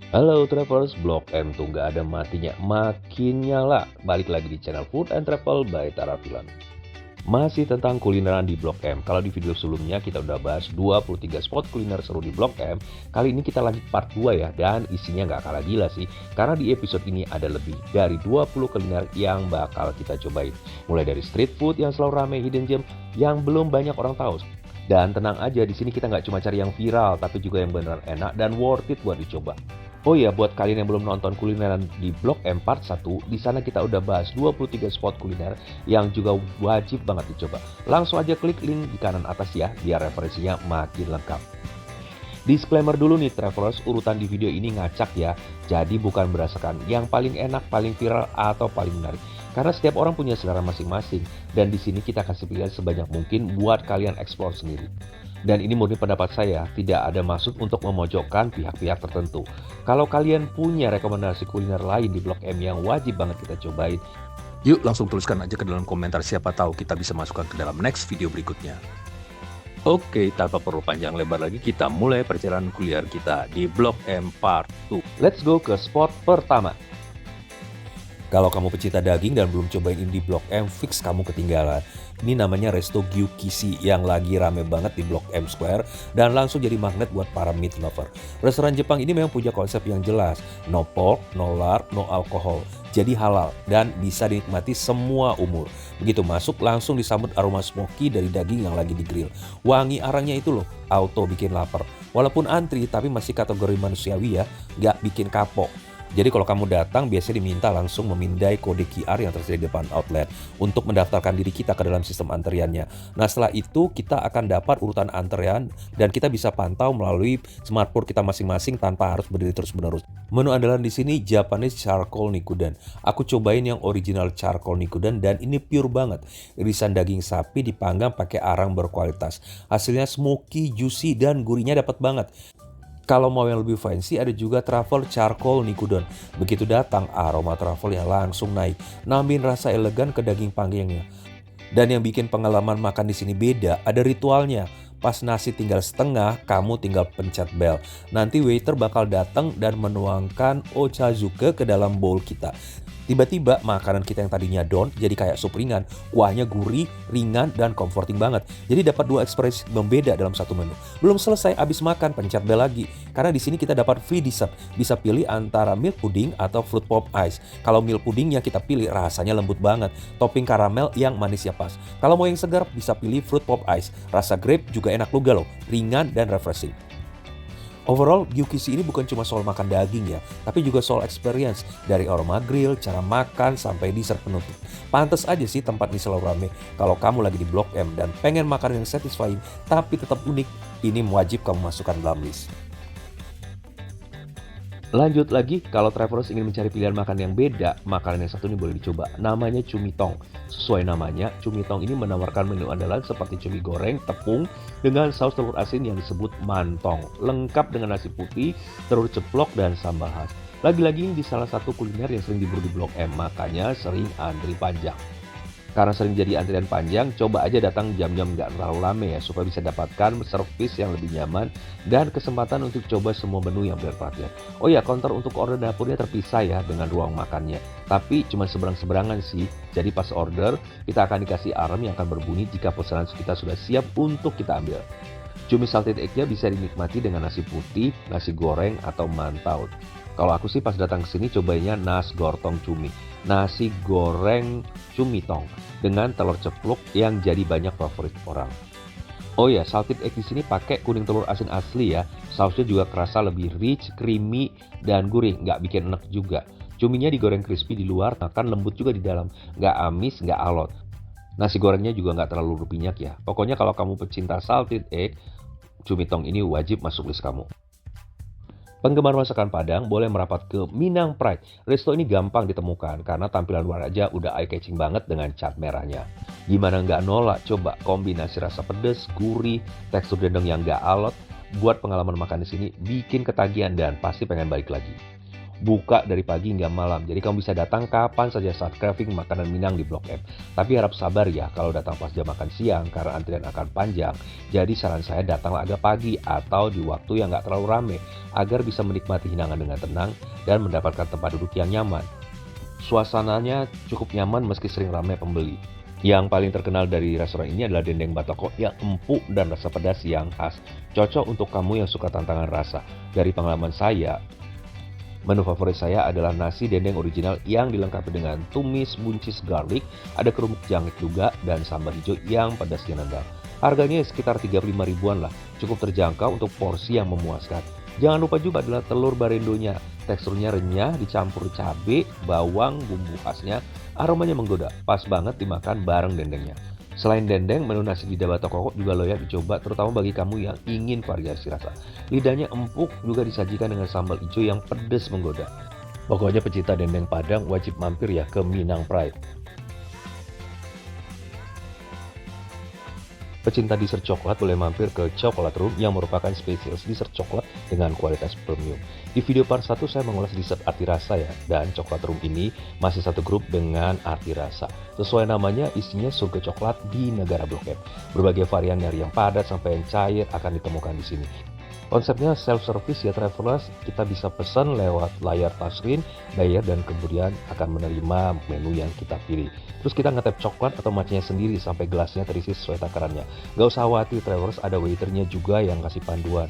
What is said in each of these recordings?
Halo Travelers, Blok M tuh nggak ada matinya, makin nyala. Balik lagi di channel Food and Travel by Tara Filan. Masih tentang kulineran di Blok M. Kalau di video sebelumnya kita udah bahas 23 spot kuliner seru di Blok M. Kali ini kita lanjut part 2 ya, dan isinya nggak kalah gila sih. Karena di episode ini ada lebih dari 20 kuliner yang bakal kita cobain. Mulai dari street food yang selalu rame, hidden gem yang belum banyak orang tahu. Dan tenang aja, di sini kita nggak cuma cari yang viral, tapi juga yang beneran enak dan worth it buat dicoba. Oh iya, buat kalian yang belum nonton kulineran di Blok M Part 1, di sana kita udah bahas 23 spot kuliner yang juga wajib banget dicoba. Langsung aja klik link di kanan atas ya, biar referensinya makin lengkap. Disclaimer dulu nih travelers, urutan di video ini ngacak ya. Jadi bukan berdasarkan yang paling enak, paling viral, atau paling menarik. Karena setiap orang punya selera masing-masing. Dan di sini kita kasih pilihan sebanyak mungkin buat kalian explore sendiri. Dan ini murni pendapat saya, tidak ada maksud untuk memojokkan pihak-pihak tertentu. Kalau kalian punya rekomendasi kuliner lain di Blok M yang wajib banget kita cobain, Yuk langsung tuliskan aja ke dalam komentar, siapa tahu kita bisa masukkan ke dalam next video berikutnya. Oke, tanpa perlu panjang lebar lagi, kita mulai perjalanan kuliner kita di Blok M Part 2. let's go ke spot pertama. Kalau kamu pecinta daging dan belum cobain ini di Blok M, fix kamu ketinggalan. Ini namanya Resto Gyukisi yang lagi rame banget di Blok M Square dan langsung jadi magnet buat para meat lover. Restoran Jepang ini memang punya konsep yang jelas, no pork, no lard, no alcohol. Jadi halal dan bisa dinikmati semua umur. Begitu masuk langsung disambut aroma smoky dari daging yang lagi digrill. Wangi arangnya itu loh, auto bikin lapar. Walaupun antri tapi masih kategori manusiawi ya, nggak bikin kapok. Jadi kalau kamu datang biasanya diminta langsung memindai kode QR yang tersedia di depan outlet untuk mendaftarkan diri kita ke dalam sistem antriannya. Nah setelah itu kita akan dapat urutan antrean dan kita bisa pantau melalui smartphone kita masing-masing tanpa harus berdiri terus-menerus. Menu andalan di sini Japanese Charcoal Nikuden. Aku cobain yang original Charcoal Nikuden dan ini pure banget. Irisan daging sapi dipanggang pakai arang berkualitas. Hasilnya smoky, juicy dan gurihnya dapat banget. Kalau mau yang lebih fancy ada juga Truffle Charcoal Nikuden. Begitu datang aroma truffle yang langsung naik, nambahin rasa elegan ke daging panggangnya. Dan yang bikin pengalaman makan di sini beda, ada ritualnya. Pas nasi tinggal setengah, kamu tinggal pencet bel. Nanti waiter bakal datang dan menuangkan ochazuke ke dalam bowl kita. Tiba-tiba makanan kita yang tadinya down jadi kayak sup ringan. Kuahnya gurih, ringan, dan comforting banget. Jadi dapat dua ekspresi membeda dalam satu menu. Belum selesai abis makan, pencet bel lagi. Karena di sini kita dapat free dessert. Bisa pilih antara milk pudding atau fruit pop ice. Kalau milk puddingnya kita pilih rasanya lembut banget. Topping karamel yang manisnya pas. Kalau mau yang segar bisa pilih fruit pop ice. Rasa grape juga enak juga loh. Ringan dan refreshing. Overall, Gyukisi ini bukan cuma soal makan daging ya, tapi juga soal experience. Dari aroma grill, cara makan, sampai dessert penutup. Pantes aja sih tempat ini selalu rame. Kalau kamu lagi di Blok M dan pengen makan yang satisfying, tapi tetap unik, ini wajib kamu masukkan dalam list. Lanjut lagi, kalau travelers ingin mencari pilihan makan yang beda, makanan yang satu ini boleh dicoba. Namanya cumi tong. Sesuai namanya, cumi tong ini menawarkan menu andalan seperti cumi goreng, tepung, dengan saus telur asin yang disebut mantong. Lengkap dengan nasi putih, telur ceplok, dan sambal khas. Lagi-lagi ini di salah satu kuliner yang sering diburu di Blok M, makanya sering antri panjang. Karena sering jadi antrian panjang, coba aja datang jam-jam nggak terlalu lama ya, supaya bisa dapatkan servis yang lebih nyaman dan kesempatan untuk coba semua menu yang berperhatian. Oh ya, counter untuk order dapurnya terpisah ya dengan ruang makannya. Tapi cuma seberang-seberangan sih, jadi pas order kita akan dikasih alarm yang akan berbunyi jika pesanan kita sudah siap untuk kita ambil. Cumi salted egg-nya bisa dinikmati dengan nasi putih, nasi goreng, atau mantau. Kalau aku sih pas datang ke sini cobainnya nas gortong cumi, nasi goreng cumi tong dengan telur ceplok yang jadi banyak favorit orang. Oh ya, salted egg di sini pakai kuning telur asin asli ya. Sausnya juga kerasa lebih rich, creamy, dan gurih, nggak bikin enek juga. Cuminya digoreng crispy di luar, makan lembut juga di dalam, nggak amis, nggak alot. Nasi gorengnya juga nggak terlalu berminyak ya. Pokoknya kalau kamu pecinta salted egg, cumi tong ini wajib masuk list kamu. Penggemar masakan Padang boleh merapat ke Minang Pride. Resto ini gampang ditemukan karena tampilan luar aja udah eye-catching banget dengan cat merahnya. Gimana nggak nolak? Coba kombinasi rasa pedas, gurih, tekstur dendeng yang nggak alot, buat pengalaman makan di sini bikin ketagihan dan pasti pengen balik lagi. buka dari pagi hingga malam. Jadi kamu bisa datang kapan saja saat craving makanan Minang di Blok M. Tapi harap sabar ya kalau datang pas jam makan siang karena antrian akan panjang. Jadi saran saya datanglah agak pagi atau di waktu yang nggak terlalu rame agar bisa menikmati hidangan dengan tenang dan mendapatkan tempat duduk yang nyaman. Suasananya cukup nyaman meski sering ramai pembeli. Yang paling terkenal dari restoran ini adalah dendeng batoko yang empuk dan rasa pedas yang khas. Cocok untuk kamu yang suka tantangan rasa. Dari pengalaman saya, menu favorit saya adalah nasi dendeng original yang dilengkapi dengan tumis buncis garlic, ada kerupuk jangkrik juga, dan sambal hijau yang pedasnya nendang. Harganya sekitar 35 ribuan lah, cukup terjangkau untuk porsi yang memuaskan. Jangan lupa juga adalah telur barendonya, teksturnya renyah dicampur cabai, bawang, bumbu khasnya, aromanya menggoda, pas banget dimakan bareng dendengnya. Selain dendeng, menu nasi lidah batoko juga layak dicoba terutama bagi kamu yang ingin variasi rasa. Lidahnya empuk juga disajikan dengan sambal hijau yang pedas menggoda. Pokoknya pecinta dendeng Padang wajib mampir ya ke Minang Pride. Pecinta dessert coklat boleh mampir ke Coklat Room yang merupakan spesialis dessert coklat dengan kualitas premium. Di video part 1 saya mengulas dessert arti rasa ya, dan Coklat Room ini masih satu grup dengan arti rasa. Sesuai namanya, isinya surga coklat di negara Blok M. Berbagai varian dari yang padat sampai yang cair akan ditemukan di sini. Konsepnya self-service ya travelers, kita bisa pesan lewat layar touchscreen, bayar dan kemudian akan menerima menu yang kita pilih. Terus kita ngetap coklat atau matchnya sendiri sampai gelasnya terisi sesuai takarannya. Gak usah khawatir travelers, ada waiternya juga yang kasih panduan.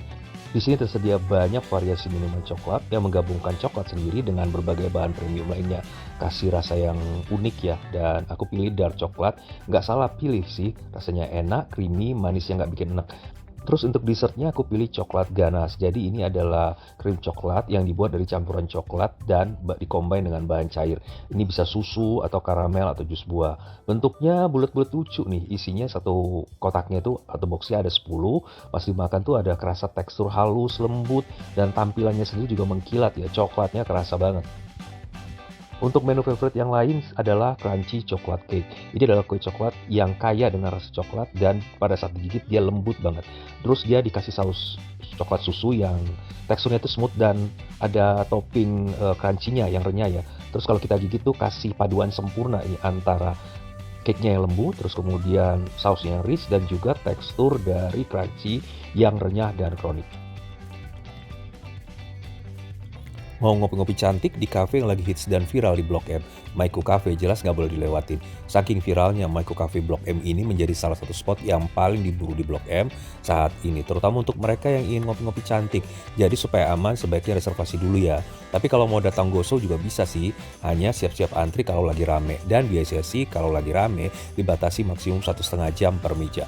Di sini tersedia banyak variasi minuman coklat yang menggabungkan coklat sendiri dengan berbagai bahan premium lainnya. Kasih rasa yang unik ya, dan aku pilih dark coklat. Nggak salah pilih sih, rasanya enak, creamy, manis yang nggak bikin enak. Terus untuk dessertnya aku pilih coklat ganas. Jadi ini adalah krim coklat yang dibuat dari campuran coklat dan dikombin dengan bahan cair. Ini bisa susu atau karamel atau jus buah. Bentuknya bulat-bulat lucu nih. Isinya satu kotaknya tuh atau boxnya ada 10. Pas dimakan tuh ada kerasa tekstur halus, lembut, dan tampilannya sendiri juga mengkilat ya. Coklatnya kerasa banget. Untuk menu favorit yang lain adalah crunchy chocolate cake. Ini adalah kue coklat yang kaya dengan rasa coklat dan pada saat digigit dia lembut banget. Terus dia dikasih saus coklat susu yang teksturnya itu smooth dan ada topping crunchy-nya yang renyah ya. Terus kalau kita gigit tuh kasih paduan sempurna ini antara cake-nya yang lembut, terus kemudian sausnya yang rich dan juga tekstur dari crunchy yang renyah dan kronik. Mau ngopi-ngopi cantik di cafe yang lagi hits dan viral di Blok M, Maiko Cafe jelas nggak boleh dilewatin. Saking viralnya, Maiko Cafe Blok M ini menjadi salah satu spot yang paling diburu di Blok M saat ini, terutama untuk mereka yang ingin ngopi-ngopi cantik. Jadi supaya aman, sebaiknya reservasi dulu ya. Tapi kalau mau datang gosong juga bisa sih, hanya siap-siap antri kalau lagi rame. Dan biasanya sih kalau lagi rame, dibatasi maksimum 1,5 jam per meja.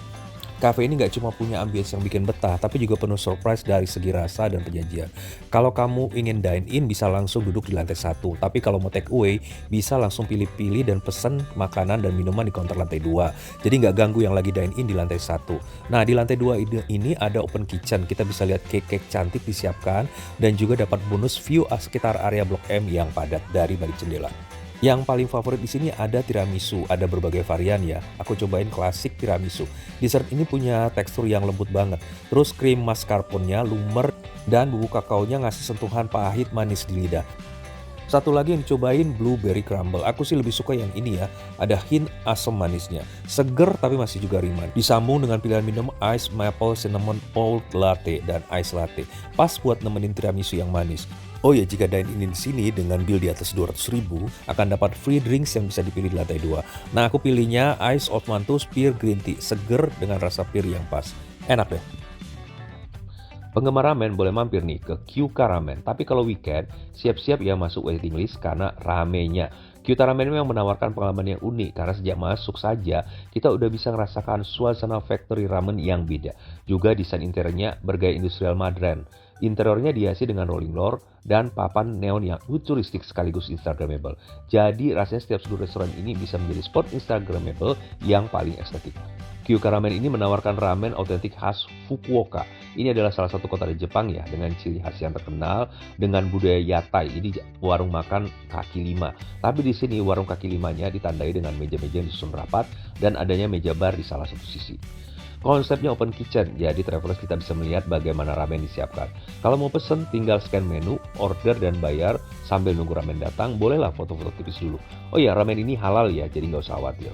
Cafe ini nggak cuma punya ambience yang bikin betah, tapi juga penuh surprise dari segi rasa dan penyajian. Kalau kamu ingin dine in, bisa langsung duduk di lantai 1. Tapi kalau mau take away, bisa langsung pilih-pilih dan pesen makanan dan minuman di counter lantai 2. Jadi nggak ganggu yang lagi dine in di lantai 1. Nah, di lantai 2 ini ada open kitchen. Kita bisa lihat cake-cake cantik disiapkan dan juga dapat bonus view sekitar area Blok M yang padat dari balik jendela. Yang paling favorit di sini ada tiramisu, ada berbagai varian ya. Aku cobain klasik tiramisu. Dessert ini punya tekstur yang lembut banget. Terus krim mascarpone-nya lumer dan bubuk kakaonya ngasih sentuhan pahit manis di lidah. Satu lagi yang dicobain blueberry crumble. Aku sih lebih suka yang ini ya. Ada hint asam manisnya. Seger tapi masih juga ringan. Disambung dengan pilihan minum ice maple cinnamon oat latte dan ice latte. Pas buat nemenin tiramisu yang manis. Oh ya, jika dine in di sini dengan bill di atas 200.000 akan dapat free drinks yang bisa dipilih di lantai 2. Nah, aku pilihnya ice oat mantus pear green tea, seger dengan rasa pear yang pas. Enak deh. Penggemar ramen boleh mampir nih ke Kyuka Ramen. Tapi kalau weekend, siap-siap ya masuk waiting list karena ramenya. Kyuka Ramen memang menawarkan pengalaman yang unik karena sejak masuk saja kita udah bisa merasakan suasana factory ramen yang beda. Juga desain interiornya bergaya industrial modern. Interiornya dihiasi dengan rolling door dan papan neon yang futuristik sekaligus instagramable. Jadi rasanya setiap sudut restoran ini bisa menjadi spot instagramable yang paling estetik. Kyuka Ramen ini menawarkan ramen otentik khas Fukuoka. Ini adalah salah satu kota di Jepang ya, dengan ciri khas yang terkenal dengan budaya yatai. Ini warung makan kaki lima. Tapi di sini warung kaki limanya ditandai dengan meja-meja yang disusun rapat dan adanya meja bar di salah satu sisi. Konsepnya open kitchen, jadi travelers kita bisa melihat bagaimana ramen disiapkan. Kalau mau pesen, tinggal scan menu, order dan bayar sambil nunggu ramen datang, bolehlah foto-foto tipis dulu. Oh iya, ramen ini halal ya, jadi nggak usah khawatir.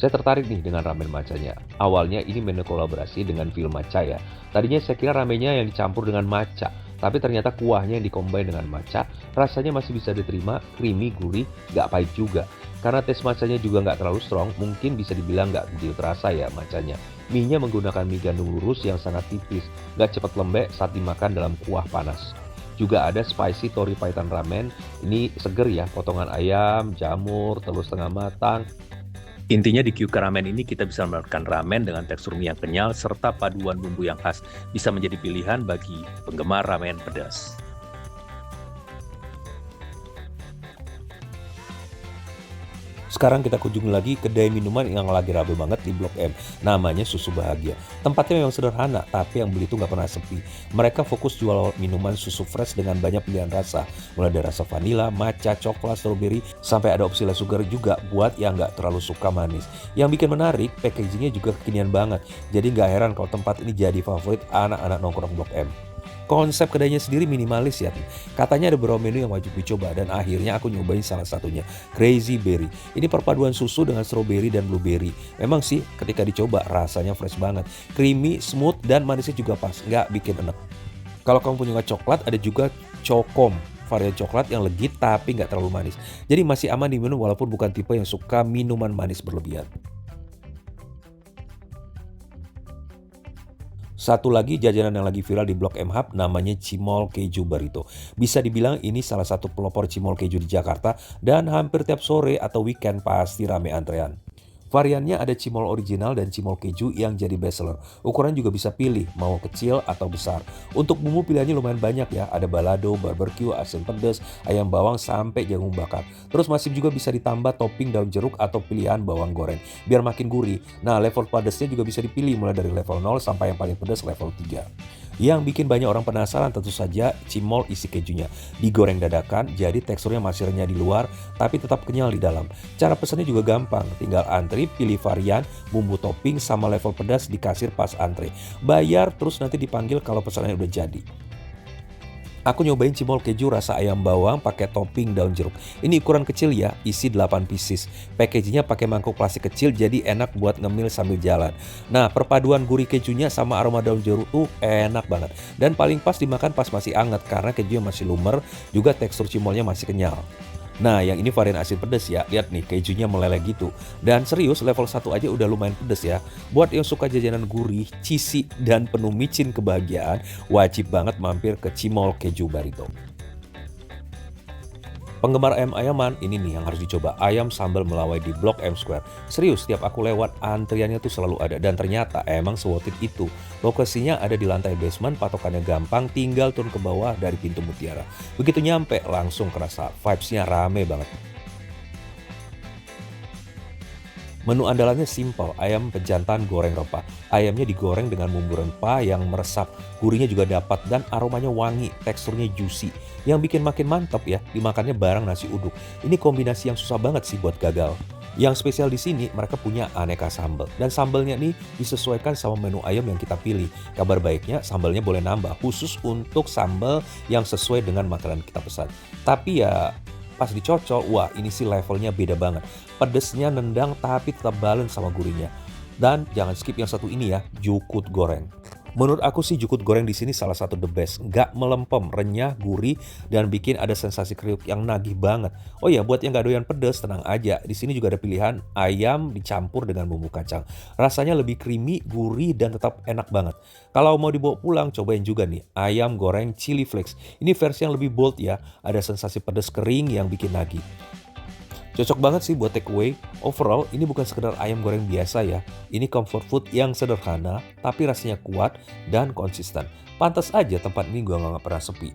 Saya tertarik nih dengan ramen matchanya. Awalnya ini menu kolaborasi dengan film matcha ya. Tadinya saya kira ramennya yang dicampur dengan matcha, tapi ternyata kuahnya yang dikombin dengan matcha, rasanya masih bisa diterima, creamy, gurih, nggak pahit juga. Karena tes matchanya juga nggak terlalu strong, mungkin bisa dibilang nggak begitu terasa ya matchanya. Mie-nya menggunakan mie gandum lurus yang sangat tipis, nggak cepat lembek saat dimakan dalam kuah panas. Juga ada spicy tori paitan ramen, ini seger ya, potongan ayam, jamur, telur setengah matang. Intinya di Kyuka Ramen ini kita bisa mendapatkan ramen dengan tekstur mie yang kenyal serta paduan bumbu yang khas, bisa menjadi pilihan bagi penggemar ramen pedas. Sekarang kita kunjungi lagi kedai minuman yang lagi rame banget di Blok M. Namanya Susu Bahagia. Tempatnya memang sederhana, tapi yang beli itu nggak pernah sepi. Mereka fokus jual minuman susu fresh dengan banyak pilihan rasa. Mulai dari rasa vanila, matcha, coklat, strawberry, sampai ada opsi less sugar juga buat yang nggak terlalu suka manis. Yang bikin menarik, packagingnya juga kekinian banget. Jadi nggak heran kalau tempat ini jadi favorit anak-anak nongkrong Blok M. Konsep kedainya sendiri minimalis ya. Katanya ada beberapa menu yang wajib dicoba dan akhirnya aku nyobain salah satunya, Crazy Berry. Ini perpaduan susu dengan strawberry dan blueberry. Memang sih ketika dicoba rasanya fresh banget, creamy, smooth dan manisnya juga pas, nggak bikin enek. Kalau kamu punya coklat ada juga Chokom, varian coklat yang legit tapi nggak terlalu manis. Jadi masih aman diminum walaupun bukan tipe yang suka minuman manis berlebihan. Satu lagi jajanan yang lagi viral di Blok M Hub namanya Cimol Keju Barito. Bisa dibilang ini salah satu pelopor cimol keju di Jakarta dan hampir tiap sore atau weekend pasti rame antrean. Variannya ada cimol original dan cimol keju yang jadi bestseller. Ukuran juga bisa pilih, mau kecil atau besar. Untuk bumbu pilihannya lumayan banyak ya. Ada balado, barbecue, asin pedas, ayam bawang, sampai jagung bakar. Terus masih juga bisa ditambah topping daun jeruk atau pilihan bawang goreng. Biar makin gurih. Nah, level pedasnya juga bisa dipilih mulai dari level 0 sampai yang paling pedas level 3. Yang bikin banyak orang penasaran tentu saja cimol isi kejunya. Digoreng dadakan, jadi teksturnya masih renyah di luar, tapi tetap kenyal di dalam. Cara pesannya juga gampang, tinggal antri, pilih varian, bumbu topping, sama level pedas di kasir pas antre. Bayar, terus nanti dipanggil kalau pesanannya udah jadi. Aku nyobain cimol keju rasa ayam bawang pakai topping daun jeruk. Ini ukuran kecil ya, isi 8 pieces. Packagingnya pakai mangkuk plastik kecil jadi enak buat ngemil sambil jalan. Nah, perpaduan gurih kejunya sama aroma daun jeruk tuh enak banget. Dan paling pas dimakan pas masih anget karena kejunya masih lumer, juga tekstur cimolnya masih kenyal. Nah, yang ini varian asin pedas ya. Lihat nih, kejunya meleleh gitu. Dan serius, level 1 aja udah lumayan pedas ya. Buat yang suka jajanan gurih, cheesy, dan penuh micin kebahagiaan, wajib banget mampir ke Cimol Keju Barito. Penggemar ayam-ayaman, ini nih yang harus dicoba. Ayam sambal melawai di Blok M Square. Serius, setiap aku lewat, antriannya tuh selalu ada. Dan ternyata emang se-worth it itu. Lokasinya ada di lantai basement, patokannya gampang, tinggal turun ke bawah dari pintu mutiara. Begitu nyampe, langsung kerasa. Vibes-nya rame banget. Menu andalannya simpel, ayam pejantan goreng rempah. Ayamnya digoreng dengan bumbu rempah yang meresap. Gurihnya juga dapat dan aromanya wangi, teksturnya juicy. Yang bikin makin mantap ya, dimakannya bareng nasi uduk. Ini kombinasi yang susah banget sih buat gagal. Yang spesial di sini mereka punya aneka sambal dan sambalnya nih disesuaikan sama menu ayam yang kita pilih. Kabar baiknya sambalnya boleh nambah khusus untuk sambal yang sesuai dengan makanan kita pesan. Tapi ya pas dicocol, wah ini sih levelnya beda banget. Pedesnya nendang tapi tetap balance sama gurihnya. Dan jangan skip yang satu ini ya, jukut goreng. Menurut aku sih jukut goreng di sini salah satu the best. Nggak melempem, renyah, gurih, dan bikin ada sensasi kriuk yang nagih banget. Oh ya, buat yang nggak doyan pedas, tenang aja. Di sini juga ada pilihan ayam dicampur dengan bumbu kacang. Rasanya lebih creamy, gurih, dan tetap enak banget. Kalau mau dibawa pulang, cobain juga nih ayam goreng chili flakes. Ini versi yang lebih bold ya. Ada sensasi pedas kering yang bikin nagih. Cocok banget sih buat take away. Overall, ini bukan sekedar ayam goreng biasa ya. Ini comfort food yang sederhana, tapi rasanya kuat dan konsisten. Pantas aja tempat ini gue nggak pernah sepi.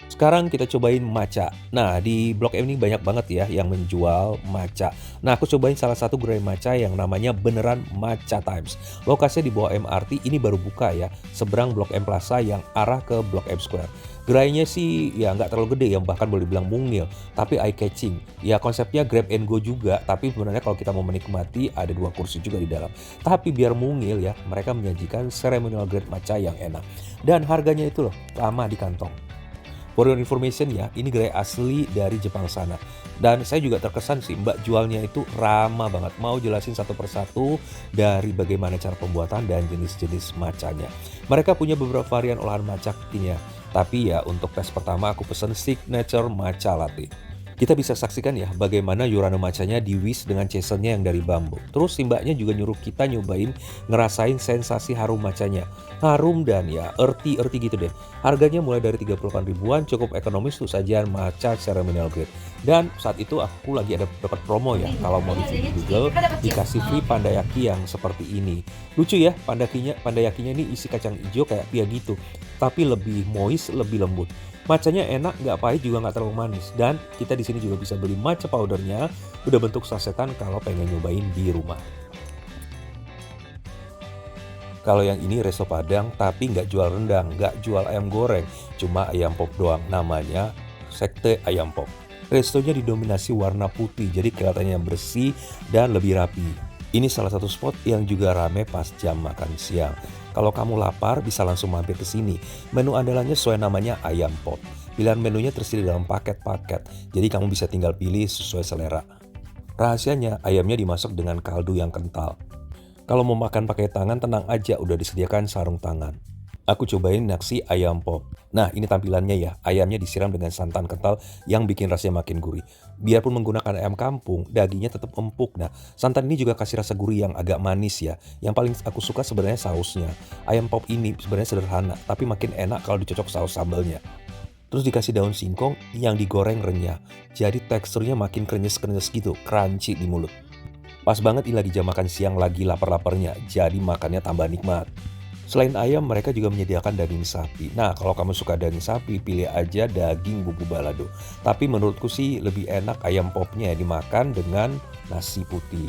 Sekarang kita cobain matcha. Nah, di Blok M ini banyak banget ya yang menjual matcha. Nah, aku cobain salah satu gerai matcha yang namanya beneran Matcha Times. Lokasinya di bawah MRT, ini baru buka ya, seberang Blok M Plaza yang arah ke Blok M Square. Gerainya sih ya nggak terlalu gede, yang bahkan boleh dibilang mungil, tapi eye catching. Ya konsepnya grab and go juga, tapi sebenarnya kalau kita mau menikmati ada 2 kursi juga di dalam. Tapi biar mungil ya, mereka menyajikan ceremonial grade matcha yang enak. Dan harganya itu loh, ramah di kantong. For your information ya, ini gerai asli dari Jepang sana. Dan saya juga terkesan sih, mbak jualnya itu ramah banget. Mau jelasin satu persatu dari bagaimana cara pembuatan dan jenis-jenis matchanya. Mereka punya beberapa varian olahan matcha kekinian. Tapi ya untuk tes pertama aku pesen signature matcha latte. Kita bisa saksikan ya bagaimana Yurano matchanya diwis dengan chasernya yang dari bambu. Terus si mbaknya juga nyuruh kita nyobain ngerasain sensasi harum matchanya. Harum dan ya earthy gitu deh. Harganya mulai dari 38 ribuan, cukup ekonomis untuk sajian matcha ceremonial grade. Dan saat itu aku lagi ada dapat promo ya, kalau mau di Google dikasih free pandayaki yang seperti ini. Lucu ya, pandayakinya ini isi kacang hijau kayak pia gitu, tapi lebih moist, lebih lembut. Matchanya enak, nggak pahit juga nggak terlalu manis. Dan kita di sini juga bisa beli matcha powdernya, udah bentuk sasetan kalau pengen nyobain di rumah. Kalau yang ini resto Padang, tapi nggak jual rendang, nggak jual ayam goreng, cuma ayam pop doang. Namanya Sekte Ayam Pop. Restonya didominasi warna putih, jadi kelihatannya bersih dan lebih rapi. Ini salah satu spot yang juga rame pas jam makan siang. Kalau kamu lapar bisa langsung mampir ke sini. Menu andalannya sesuai namanya Ayam Pop. Pilihan menunya tersedia dalam paket-paket, jadi kamu bisa tinggal pilih sesuai selera. Rahasianya ayamnya dimasak dengan kaldu yang kental. Kalau mau makan pakai tangan tenang aja, udah disediakan sarung tangan. Aku cobain nasi ayam pop. Nah ini tampilannya ya, ayamnya disiram dengan santan kental yang bikin rasanya makin gurih. Biarpun menggunakan ayam kampung, dagingnya tetap empuk. Nah santan ini juga kasih rasa gurih yang agak manis ya. Yang paling aku suka sebenarnya sausnya. Ayam pop ini sebenarnya sederhana, tapi makin enak kalau dicocok saus sambalnya. Terus dikasih daun singkong yang digoreng renyah. Jadi teksturnya makin krenyes-krenyes gitu, crunchy di mulut. Pas banget ini lagi jam makan siang lagi lapar-laparnya, jadi makannya tambah nikmat. Selain ayam, mereka juga menyediakan daging sapi. Nah, kalau kamu suka daging sapi, pilih aja daging bumbu balado. Tapi menurutku sih lebih enak ayam popnya dimakan dengan nasi putih.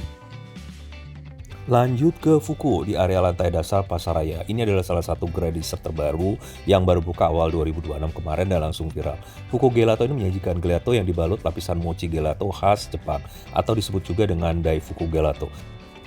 Lanjut ke Fuku di area lantai dasar Pasaraya. Ini adalah salah satu gerai dessert terbaru yang baru buka awal 2026 kemarin dan langsung viral. Fuku Gelato ini menyajikan gelato yang dibalut lapisan mochi gelato khas Jepang atau disebut juga dengan Daifuku Gelato.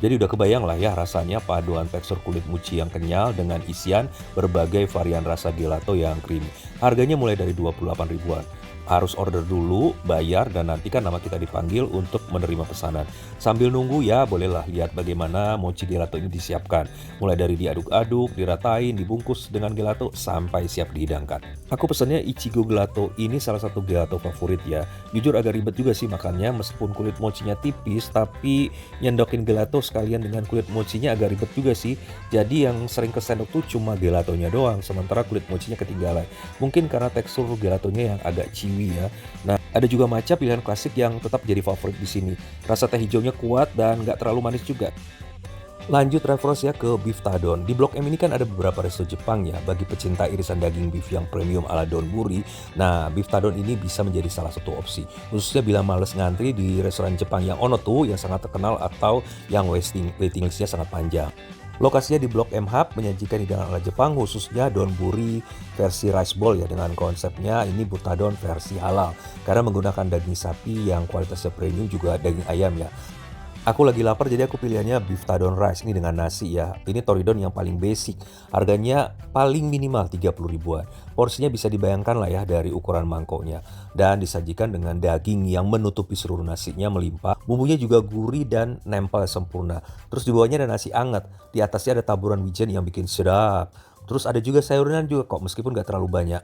Jadi udah kebayang lah ya rasanya paduan tekstur kulit mochi yang kenyal dengan isian berbagai varian rasa gelato yang creamy. Harganya mulai dari 28 ribuan. Harus order dulu, bayar, dan nantikan nama kita dipanggil untuk menerima pesanan. Sambil nunggu ya bolehlah lihat bagaimana mochi gelato ini disiapkan. Mulai dari diaduk-aduk, diratain, dibungkus dengan gelato sampai siap dihidangkan. Aku pesannya Ichigo Gelato, ini salah satu gelato favorit ya. Jujur agak ribet juga sih makannya, meskipun kulit mochinya tipis, tapi nyendokin gelato sekalian dengan kulit mochinya agak ribet juga sih. Jadi yang sering kesendok tuh cuma gelatonya doang, sementara kulit mochinya ketinggalan. Mungkin karena tekstur gelatonya yang agak chewy ya. Nah, ada juga matcha pilihan klasik yang tetap jadi favorit di sini. Rasa teh hijaunya kuat dan nggak terlalu manis juga. Lanjut referensi ya ke Beef Tadon. Di Blok M ini kan ada beberapa resto Jepang ya bagi pecinta irisan daging beef yang premium ala donburi. Nah, Beef Tadon ini bisa menjadi salah satu opsi. Khususnya bila males ngantri di restoran Jepang yang Onoto yang sangat terkenal atau yang waiting listnya sangat panjang. Lokasinya di Blok M Hub menyajikan hidangan ala Jepang khususnya donburi versi rice bowl ya dengan konsepnya ini butadon versi halal. Karena menggunakan daging sapi yang kualitasnya premium juga daging ayam ya. Aku lagi lapar jadi aku pilihannya beef tadon rice ini dengan nasi ya. Ini toridon yang paling basic. Harganya paling minimal 30 ribuan. Porsinya bisa dibayangkan lah ya dari ukuran mangkoknya. Dan disajikan dengan daging yang menutupi seluruh nasinya melimpah. Bumbunya juga gurih dan nempel sempurna. Terus di bawahnya ada nasi anget. Di atasnya ada taburan wijen yang bikin sedap. Terus ada juga sayuran juga kok meskipun gak terlalu banyak.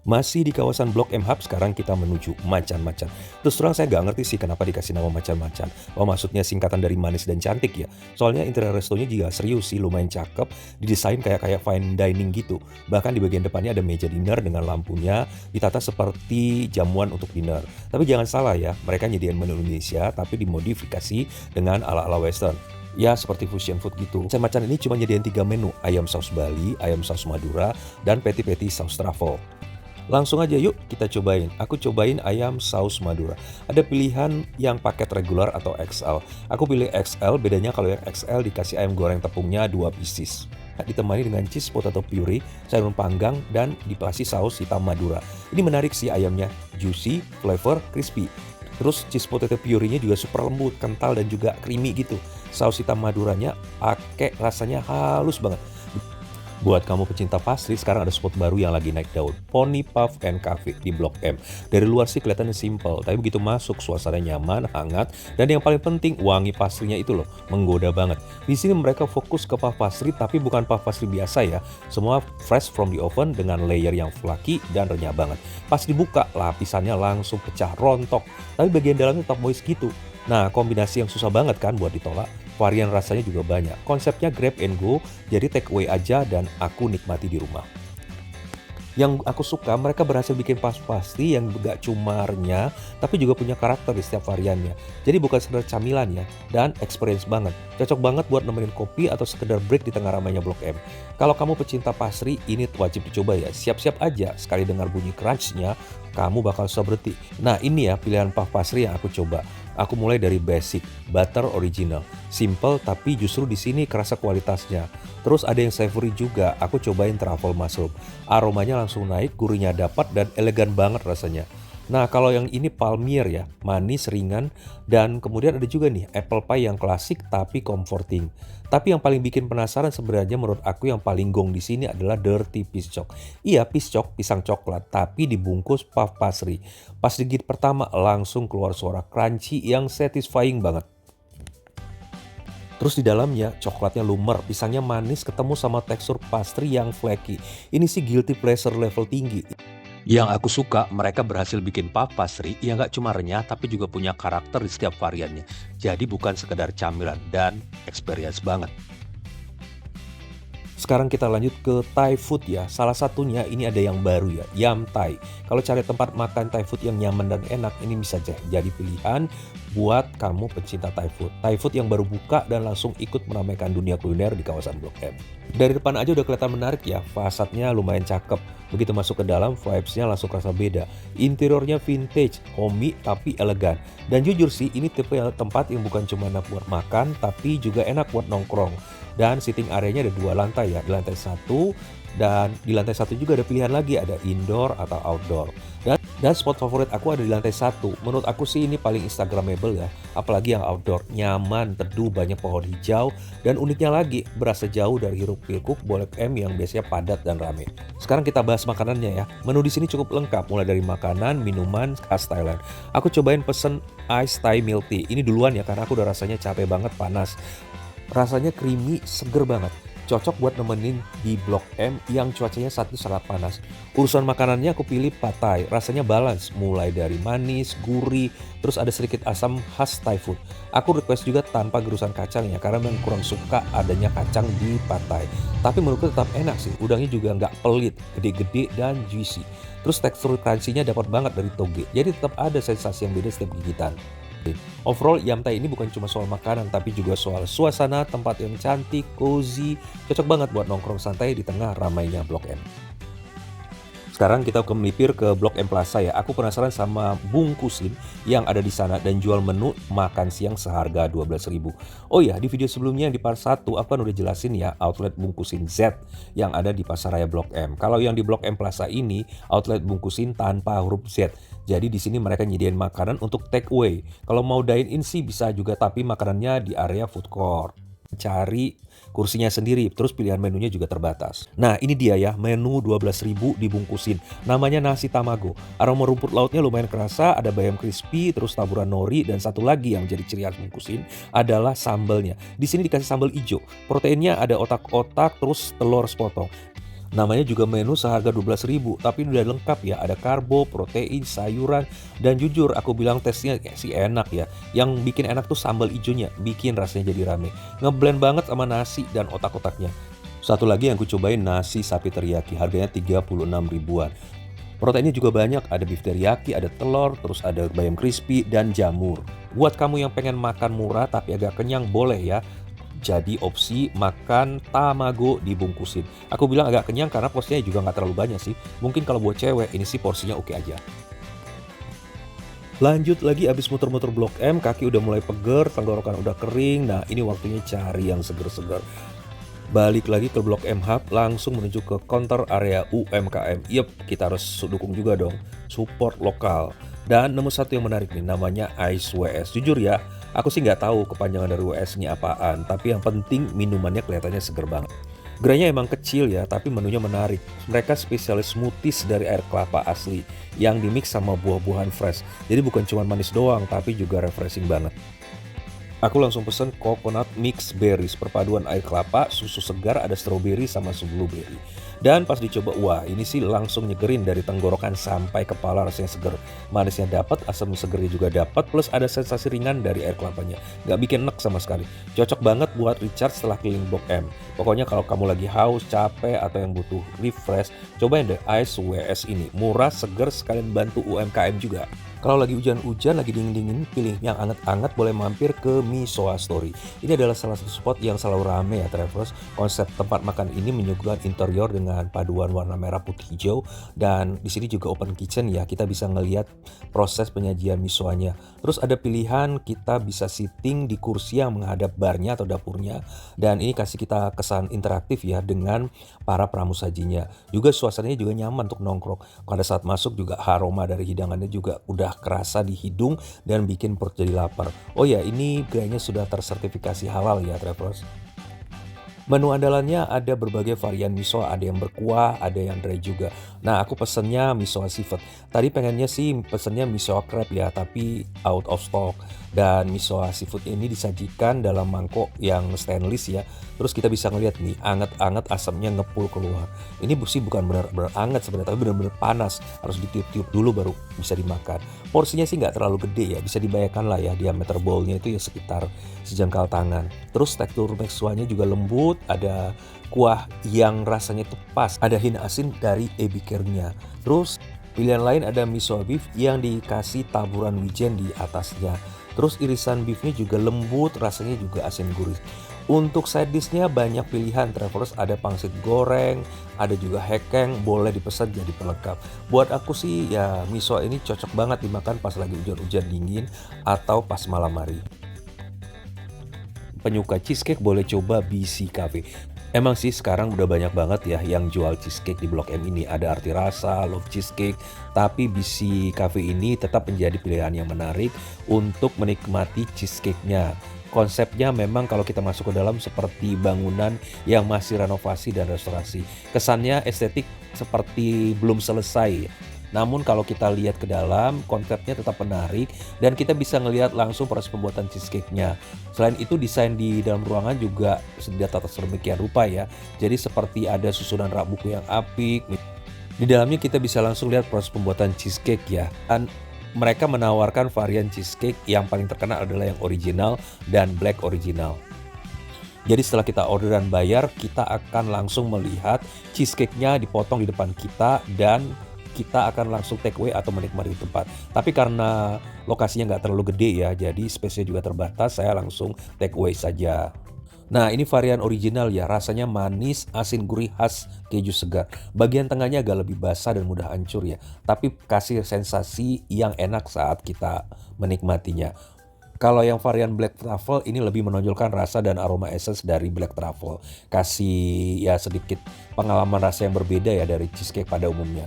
Masih di kawasan Blok M Hub, sekarang kita menuju Macan-Macan. Terus terang saya gak ngerti sih kenapa dikasih nama Macan-Macan. Oh maksudnya singkatan dari manis dan cantik ya. Soalnya interior restonya juga serius sih, lumayan cakep. Didesain kayak fine dining gitu. Bahkan di bagian depannya ada meja dinner dengan lampunya ditata seperti jamuan untuk dinner. Tapi jangan salah ya, mereka nyediain menu Indonesia tapi dimodifikasi dengan ala-ala western. Ya seperti fusion food gitu. Macan-Macan ini cuma nyediain 3 menu, ayam saus Bali, ayam saus Madura, dan patty-patty saus truffle. Langsung aja yuk kita cobain. Aku cobain ayam saus Madura. Ada pilihan yang paket regular atau XL. Aku pilih XL, bedanya kalau yang XL dikasih ayam goreng tepungnya 2 pieces. Ditemani dengan cheese potato puree, sayur panggang, dan dikasih saus hitam Madura. Ini menarik sih ayamnya, juicy, flavor, crispy. Terus cheese potato puree-nya juga super lembut, kental, dan juga creamy gitu. Saus hitam Maduranya pakai rasanya halus banget. Buat kamu pecinta pastry, sekarang ada spot baru yang lagi naik daun, Pony Puff and Cafe di Blok M. Dari luar sih kelihatannya simple, tapi begitu masuk suasananya nyaman, hangat, dan yang paling penting wangi pastrinya itu loh, menggoda banget. Di sini mereka fokus ke puff pastry, tapi bukan puff pastry biasa ya. Semua fresh from the oven dengan layer yang flaky dan renyah banget. Pas dibuka, lapisannya langsung pecah rontok, tapi bagian dalamnya tetap moist gitu. Nah, kombinasi yang susah banget kan buat ditolak. Varian rasanya juga banyak. Konsepnya grab and go, jadi take away aja dan aku nikmati di rumah. Yang aku suka, mereka berhasil bikin pastry yang gak cuma renyah, tapi juga punya karakter di setiap variannya. Jadi bukan sekedar camilan ya, dan experience banget. Cocok banget buat nemenin kopi atau sekedar break di tengah ramainya Blok M. Kalau kamu pecinta pastry, ini wajib dicoba ya. Siap-siap aja, sekali dengar bunyi crunch-nya, kamu bakal susah berhenti. Nah ini ya pilihan puff pastry yang aku coba. Aku mulai dari basic, butter original. Simple tapi justru di sini kerasa kualitasnya. Terus ada yang savory juga, aku cobain truffle mushroom. Aromanya langsung naik, gurihnya dapat dan elegan banget rasanya. Nah kalau yang ini palmier ya, manis, ringan, dan kemudian ada juga nih apple pie yang klasik tapi comforting. Tapi yang paling bikin penasaran sebenarnya menurut aku yang paling gong di sini adalah dirty piscok. Iya piscok, pisang coklat, tapi dibungkus puff pastry. Pas digigit pertama langsung keluar suara crunchy yang satisfying banget. Terus di dalamnya coklatnya lumer, pisangnya manis ketemu sama tekstur pastry yang flaky. Ini sih guilty pleasure level tinggi. Yang aku suka, mereka berhasil bikin puff pastry yang gak cuma renyah tapi juga punya karakter di setiap variannya. Jadi bukan sekedar camilan dan experience banget. Sekarang kita lanjut ke Thai food ya. Salah satunya ini ada yang baru ya, Yam Thai. Kalau cari tempat makan Thai food yang nyaman dan enak, ini bisa jadi pilihan buat kamu pecinta Thai food. Thai food yang baru buka dan langsung ikut meramaikan dunia kuliner di kawasan Blok M. Dari depan aja udah kelihatan menarik ya, fasadnya lumayan cakep. Begitu masuk ke dalam, vibes-nya langsung kerasa beda. Interiornya vintage, homey tapi elegan. Dan jujur sih, ini tipe tempat yang bukan cuma enak buat makan, tapi juga enak buat nongkrong. Dan sitting area-nya ada 2 lantai ya, di lantai 1 dan di lantai 1 juga ada pilihan lagi, ada indoor atau outdoor. Dan spot favorit aku ada di lantai 1. Menurut aku sih ini paling instagramable ya, apalagi yang outdoor. Nyaman, teduh, banyak pohon hijau, dan uniknya lagi berasa jauh dari hiruk-pikuk Blok M yang biasanya padat dan rame. Sekarang kita bahas makanannya ya. Menu di sini cukup lengkap, mulai dari makanan, minuman khas Thailand. Aku cobain pesen ice Thai milk tea. Ini duluan ya karena aku udah rasanya capek banget, panas. Rasanya creamy, seger banget. Cocok buat nemenin di Blok M yang cuacanya saat itu sangat panas. Urusan makanannya aku pilih pad thai, rasanya balance. Mulai dari manis, gurih, terus ada sedikit asam khas Thai food. Aku request juga tanpa gerusan kacang ya, karena memang kurang suka adanya kacang di pad thai. Tapi menurutku tetap enak sih, udangnya juga nggak pelit, gede-gede dan juicy. Terus tekstur crunchy-nya dapat banget dari toge, jadi tetap ada sensasi yang beda setiap gigitan. Overall, Yam Thai ini bukan cuma soal makanan, tapi juga soal suasana, tempat yang cantik, cozy, cocok banget buat nongkrong santai di tengah ramainya Blok M. Sekarang kita melipir ke Blok M Plaza ya. Aku penasaran sama bungkusin yang ada di sana dan jual menu makan siang seharga 12.000. Oh ya, di video sebelumnya di part 1 aku kan udah jelasin ya outlet bungkusin Z yang ada di Pasaraya Blok M. Kalau yang di Blok M Plaza ini outlet bungkusin tanpa huruf Z. Jadi di sini mereka nyediain makanan untuk take away. Kalau mau dine in sih bisa juga, tapi makanannya di area food court. Cari kursinya sendiri, terus pilihan menunya juga terbatas. Nah ini dia ya, menu 12.000 dibungkusin. Namanya nasi tamago. Aroma rumput lautnya lumayan kerasa, ada bayam crispy, terus taburan nori, dan satu lagi yang jadi ciri khas bungkusin adalah sambalnya. Di sini dikasih sambal hijau. Proteinnya ada otak-otak, terus telur sepotong. Namanya juga menu seharga 12.000, tapi udah lengkap ya, ada karbo, protein, sayuran, dan jujur aku bilang tesnya sih enak ya. Yang bikin enak tuh sambal ijonya, bikin rasanya jadi rame. Ngeblend banget sama nasi dan otak-otaknya. Satu lagi yang aku cobain nasi sapi teriyaki, harganya 36 ribuan. Proteinnya juga banyak, ada beef teriyaki, ada telur, terus ada bayam crispy, dan jamur. Buat kamu yang pengen makan murah tapi agak kenyang boleh ya. jadi opsi makan tamago dibungkusin. Aku bilang agak kenyang karena porsinya juga nggak terlalu banyak sih. Mungkin kalau buat cewek ini sih porsinya oke aja. Lanjut lagi abis muter-muter Blok M, kaki udah mulai peger, tenggorokan udah kering. Nah ini waktunya cari yang seger-seger. Balik lagi ke Blok M Hub, langsung menuju ke counter area UMKM. Yep, kita harus dukung juga dong, support lokal. Dan nemu satu yang menarik nih, namanya Ice WS. Jujur ya, aku sih nggak tahu kepanjangan dari WS ini apaan, tapi yang penting minumannya kelihatannya seger banget. Gerainya emang kecil ya, tapi menunya menarik. Mereka spesialis smoothies dari air kelapa asli yang dimix sama buah-buahan fresh. Jadi bukan cuma manis doang, tapi juga refreshing banget. Aku langsung pesen coconut mix berries, perpaduan air kelapa, susu segar, ada strawberry sama blueberry. Dan pas dicoba, wah ini sih langsung nyegerin dari tenggorokan sampai kepala, rasanya seger. Manisnya dapat, asam segernya juga dapat, plus ada sensasi ringan dari air kelapanya. Gak bikin enek sama sekali. Cocok banget buat recharge setelah keliling Blok M. Pokoknya kalau kamu lagi haus, capek, atau yang butuh refresh, cobain deh Ice WS ini. Murah, seger, sekalian bantu UMKM juga. Kalau lagi hujan-hujan, lagi dingin-dingin, pilih yang anget-anget, boleh mampir ke Misoa Story. Ini adalah salah satu spot yang selalu rame ya travelers. Konsep tempat makan ini menyuguhkan interior dengan paduan warna merah putih hijau, dan di sini juga open kitchen ya, kita bisa ngelihat proses penyajian misoanya. Terus ada pilihan kita bisa sitting di kursi yang menghadap barnya atau dapurnya, dan ini kasih kita kesan interaktif ya dengan para pramusajinya. Juga suasananya juga nyaman untuk nongkrong. Pada saat masuk juga aroma dari hidangannya juga udah kerasa di hidung dan bikin perut jadi lapar. Oh ya, ini kayaknya sudah tersertifikasi halal ya travelers. Menu andalannya ada berbagai varian miso, ada yang berkuah, ada yang dry juga. Nah, aku pesennya miso seafood. Tadi pengennya sih pesennya miso crab ya, tapi out of stock. Dan miso seafood ini disajikan dalam mangkok yang stainless ya. Terus kita bisa ngeliat nih, anget-anget asamnya ngepul keluar. Ini sih bukan benar-benar anget sebenarnya, tapi benar-benar panas. Harus ditiup-tiup dulu baru bisa dimakan. Porsinya sih nggak terlalu gede ya, bisa dibayangkan lah ya, diameter bowlnya itu ya sekitar sejengkal tangan. Terus tekstur mexuanya juga lembut, ada kuah yang rasanya itu pas, ada hint asin dari ebi carenya. Terus pilihan lain ada miso beef yang dikasih taburan wijen di atasnya. Terus irisan beefnya juga lembut, rasanya juga asin gurih. Untuk side dishnya banyak pilihan travelers, ada pangsit goreng, ada juga hekeng, boleh dipesan jadi pelengkap. Buat aku sih ya miso ini cocok banget dimakan pas lagi hujan-hujan dingin atau pas malam hari. Penyuka cheesecake boleh coba BC Cafe. Emang sih sekarang udah banyak banget ya yang jual cheesecake di Blok M ini. Ada Arti Rasa, Love Cheesecake, tapi BC Cafe ini tetap menjadi pilihan yang menarik untuk menikmati cheesecake-nya. Konsepnya memang kalau kita masuk ke dalam seperti bangunan yang masih renovasi dan restorasi. Kesannya estetik seperti belum selesai. Namun kalau kita lihat ke dalam, konsepnya tetap menarik dan kita bisa ngelihat langsung proses pembuatan cheesecake-nya. Selain itu, desain di dalam ruangan juga ditata sedemikian rupa ya. Jadi seperti ada susunan rak buku yang apik. Di dalamnya kita bisa langsung lihat proses pembuatan cheesecake ya. Dan mereka menawarkan varian cheesecake yang paling terkenal adalah yang original dan black original. Jadi setelah kita order dan bayar, kita akan langsung melihat cheesecake-nya dipotong di depan kita dan kita akan langsung take away atau menikmati di tempat. Tapi karena lokasinya nggak terlalu gede ya, jadi space-nya juga terbatas, saya langsung take away saja. Nah ini varian original ya, rasanya manis, asin gurih khas keju segar. Bagian tengahnya agak lebih basah dan mudah hancur ya, tapi kasih sensasi yang enak saat kita menikmatinya. Kalau yang varian Black Truffle ini lebih menonjolkan rasa dan aroma essence dari Black Truffle. Kasih ya sedikit pengalaman rasa yang berbeda ya dari cheesecake pada umumnya.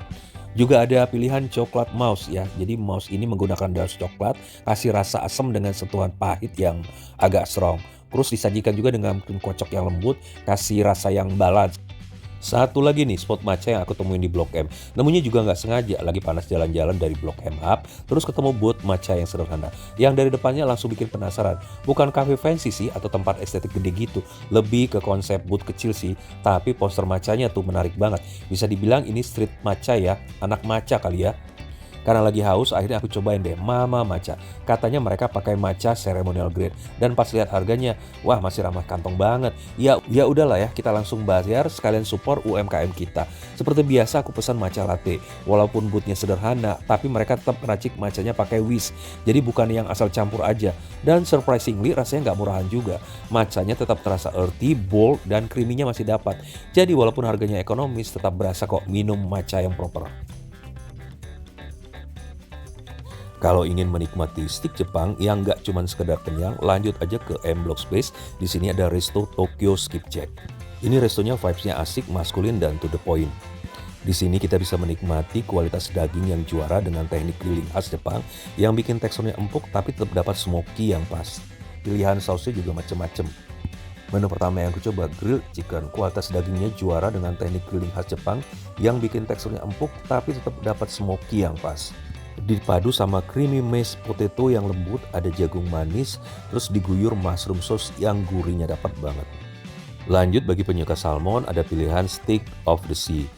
Juga ada pilihan coklat mouse ya. Jadi mouse ini menggunakan daun coklat, kasih rasa asam dengan sentuhan pahit yang agak strong. Terus disajikan juga dengan krim kocok yang lembut, kasih rasa yang balance. Satu lagi nih spot matcha yang aku temuin di Blok M. Nemunya juga nggak sengaja, lagi panas jalan-jalan dari Blok M Hub, terus ketemu booth matcha yang sederhana. Yang dari depannya langsung bikin penasaran. Bukan cafe fancy sih atau tempat estetik gede gitu, lebih ke konsep booth kecil sih. Tapi poster matchanya tuh menarik banget. Bisa dibilang ini street matcha ya, anak matcha kali ya. Karena lagi haus, akhirnya aku cobain deh Mama Matcha. Katanya mereka pakai matcha ceremonial grade. Dan pas lihat harganya, wah masih ramah kantong banget. Ya udahlah ya, kita langsung bayar sekalian support UMKM kita. Seperti biasa aku pesan matcha latte. Walaupun bootnya sederhana, tapi mereka tetap meracik matchanya pakai whisk. Jadi bukan yang asal campur aja. Dan surprisingly rasanya nggak murahan juga. Matchanya tetap terasa earthy, bold, dan creaminya masih dapat. Jadi walaupun harganya ekonomis, tetap berasa kok minum matcha yang proper. Kalau ingin menikmati steak Jepang yang nggak cuma sekedar kenyang, lanjut aja ke M Block Space. Di sini ada Resto Tokyo Skipjack. Ini restonya vibes-nya asik, maskulin, dan to the point. Di sini kita bisa menikmati kualitas daging yang juara dengan teknik grilling khas Jepang yang bikin teksturnya empuk tapi tetap dapat smoky yang pas. Pilihan sausnya juga macem-macem. Menu pertama yang aku coba grilled chicken. Kualitas dagingnya juara dengan teknik grilling khas Jepang yang bikin teksturnya empuk tapi tetap dapat smoky yang pas. Dipadu sama creamy mashed potato yang lembut, ada jagung manis, terus diguyur mushroom sauce yang gurihnya dapat banget. Lanjut bagi penyuka salmon, ada pilihan steak of the sea.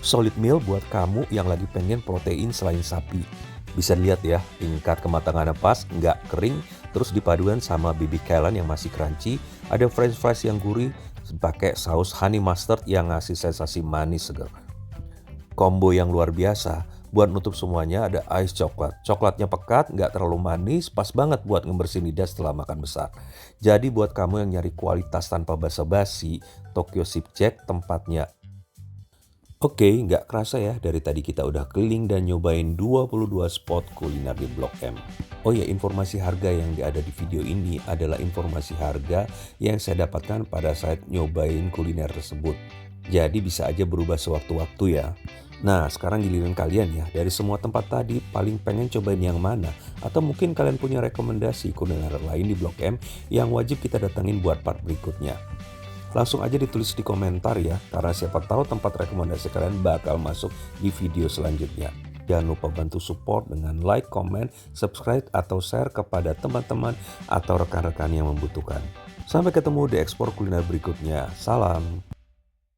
Solid meal buat kamu yang lagi pengen protein selain sapi. Bisa dilihat ya, tingkat kematangannya pas, nggak kering, terus dipaduan sama baby kailan yang masih crunchy, ada french fries yang gurih, pakai saus honey mustard yang ngasih sensasi manis segar. Combo yang luar biasa, buat nutup semuanya ada ice coklat. Coklatnya pekat, nggak terlalu manis, pas banget buat ngebersihin lidah setelah makan besar. Jadi buat kamu yang nyari kualitas tanpa basa-basi, Tokyo Skipjack tempatnya. Oke, nggak kerasa ya, dari tadi kita udah keliling dan nyobain 22 spot kuliner di Blok M. Oh ya, informasi harga yang ada di video ini adalah informasi harga yang saya dapatkan pada saat nyobain kuliner tersebut. Jadi bisa aja berubah sewaktu-waktu ya. Nah, sekarang giliran kalian ya, dari semua tempat tadi paling pengen cobain yang mana? Atau mungkin kalian punya rekomendasi kuliner lain di Blok M yang wajib kita datengin buat part berikutnya. Langsung aja ditulis di komentar ya, karena siapa tahu tempat rekomendasi kalian bakal masuk di video selanjutnya. Jangan lupa bantu support dengan like, comment, subscribe, atau share kepada teman-teman atau rekan-rekan yang membutuhkan. Sampai ketemu di ekspor kuliner berikutnya. Salam!